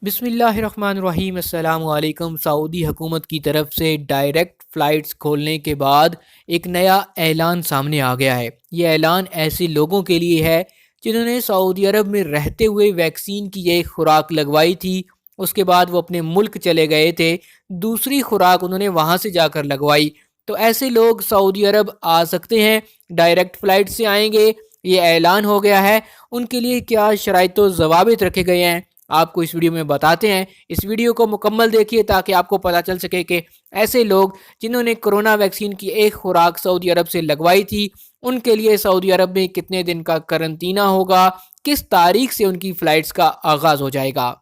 بسم اللہ الرحمن الرحیم۔ السلام علیکم۔ سعودی حکومت کی طرف سے ڈائریکٹ فلائٹس کھولنے کے بعد ایک نیا اعلان سامنے آ گیا ہے۔ یہ اعلان ایسے لوگوں کے لیے ہے جنہوں نے سعودی عرب میں رہتے ہوئے ویکسین کی ایک خوراک لگوائی تھی، اس کے بعد وہ اپنے ملک چلے گئے تھے، دوسری خوراک انہوں نے وہاں سے جا کر لگوائی۔ تو ایسے لوگ سعودی عرب آ سکتے ہیں، ڈائریکٹ فلائٹ سے آئیں گے۔ یہ اعلان ہو گیا ہے۔ ان کے لیے کیا شرائط و ضوابط رکھے گئے ہیں آپ کو اس ویڈیو میں بتاتے ہیں۔ اس ویڈیو کو مکمل دیکھیے تاکہ آپ کو پتہ چل سکے کہ ایسے لوگ جنہوں نے کرونا ویکسین کی ایک خوراک سعودی عرب سے لگوائی تھی، ان کے لیے سعودی عرب میں کتنے دن کا قرنطینہ ہوگا، کس تاریخ سے ان کی فلائٹس کا آغاز ہو جائے گا۔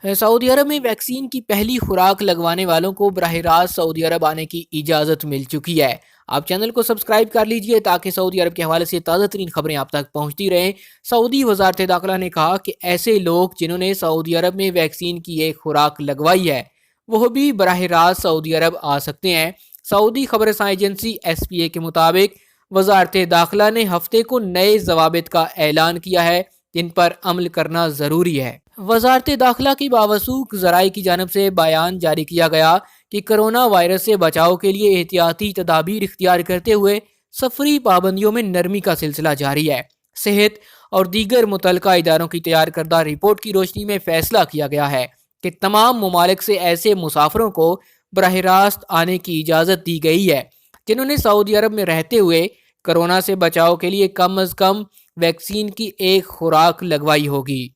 سعودی عرب میں ویکسین کی پہلی خوراک لگوانے والوں کو براہ راست سعودی عرب آنے کی اجازت مل چکی ہے۔ آپ چینل کو سبسکرائب کر لیجئے تاکہ سعودی عرب کے حوالے سے تازہ ترین خبریں آپ تک پہنچتی رہیں۔ سعودی وزارت داخلہ نے کہا کہ ایسے لوگ جنہوں نے سعودی عرب میں ویکسین کی ایک خوراک لگوائی ہے وہ بھی براہ راست سعودی عرب آ سکتے ہیں۔ سعودی خبر رساں ایجنسی SPA کے مطابق وزارت داخلہ نے ہفتے کو نئے ضوابط کا اعلان کیا ہے جن پر عمل کرنا ضروری ہے۔ وزارت داخلہ کی باوثوق ذرائع کی جانب سے بیان جاری کیا گیا کہ کرونا وائرس سے بچاؤ کے لیے احتیاطی تدابیر اختیار کرتے ہوئے سفری پابندیوں میں نرمی کا سلسلہ جاری ہے۔ صحت اور دیگر متعلقہ اداروں کی تیار کردہ رپورٹ کی روشنی میں فیصلہ کیا گیا ہے کہ تمام ممالک سے ایسے مسافروں کو براہ راست آنے کی اجازت دی گئی ہے جنہوں نے سعودی عرب میں رہتے ہوئے کرونا سے بچاؤ کے لیے کم از کم ویکسین کی ایک خوراک لگوائی ہوگی۔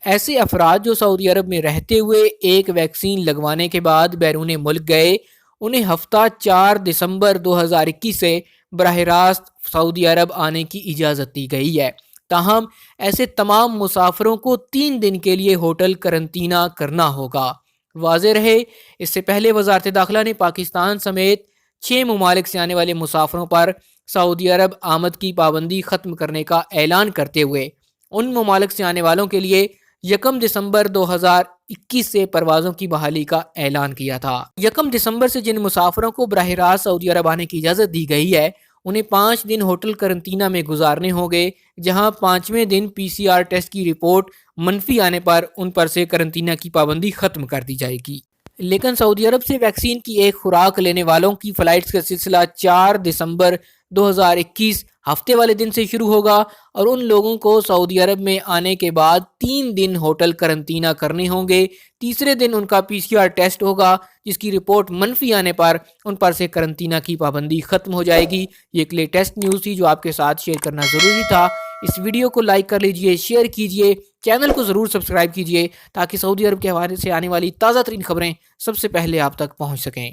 ایسے افراد جو سعودی عرب میں رہتے ہوئے ایک ویکسین لگوانے کے بعد بیرون ملک گئے، انہیں ہفتہ 4 دسمبر 2021 سے براہ راست سعودی عرب آنے کی اجازت دی گئی ہے۔ تاہم ایسے تمام مسافروں کو 3 دن کے لیے ہوٹل قرنطینہ کرنا ہوگا۔ واضح رہے، اس سے پہلے وزارت داخلہ نے پاکستان سمیت 6 ممالک سے آنے والے مسافروں پر سعودی عرب آمد کی پابندی ختم کرنے کا اعلان کرتے ہوئے ان ممالک سے آنے والوں کے لیے 1 دسمبر 2021 سے پروازوں کی بحالی کا اعلان کیا تھا۔ 1 دسمبر سے جن مسافروں کو براہ راست سعودی عرب آنے کی اجازت دی گئی ہے انہیں 5 دن ہوٹل قرنطینہ میں گزارنے ہوں گے، جہاں 5ویں دن PCR ٹیسٹ کی رپورٹ منفی آنے پر ان پر سے قرنطینہ کی پابندی ختم کر دی جائے گی۔ لیکن سعودی عرب سے ویکسین کی ایک خوراک لینے والوں کی فلائٹس کا سلسلہ 4 دسمبر 2021 ہفتے والے دن سے شروع ہوگا اور ان لوگوں کو سعودی عرب میں آنے کے بعد 3 دن ہوٹل قرنطینہ کرنے ہوں گے۔ تیسرے دن ان کا PCR ٹیسٹ ہوگا جس کی رپورٹ منفی آنے پر ان پر سے قرنطینہ کی پابندی ختم ہو جائے گی۔ یہ ایک لیٹسٹ نیوز تھی جو آپ کے ساتھ شیئر کرنا ضروری تھا۔ اس ویڈیو کو لائک کر لیجئے، شیئر کیجئے، چینل کو ضرور سبسکرائب کیجئے تاکہ سعودی عرب کے حوالے سے آنے والی تازہ ترین خبریں سب سے پہلے آپ تک پہنچ سکیں۔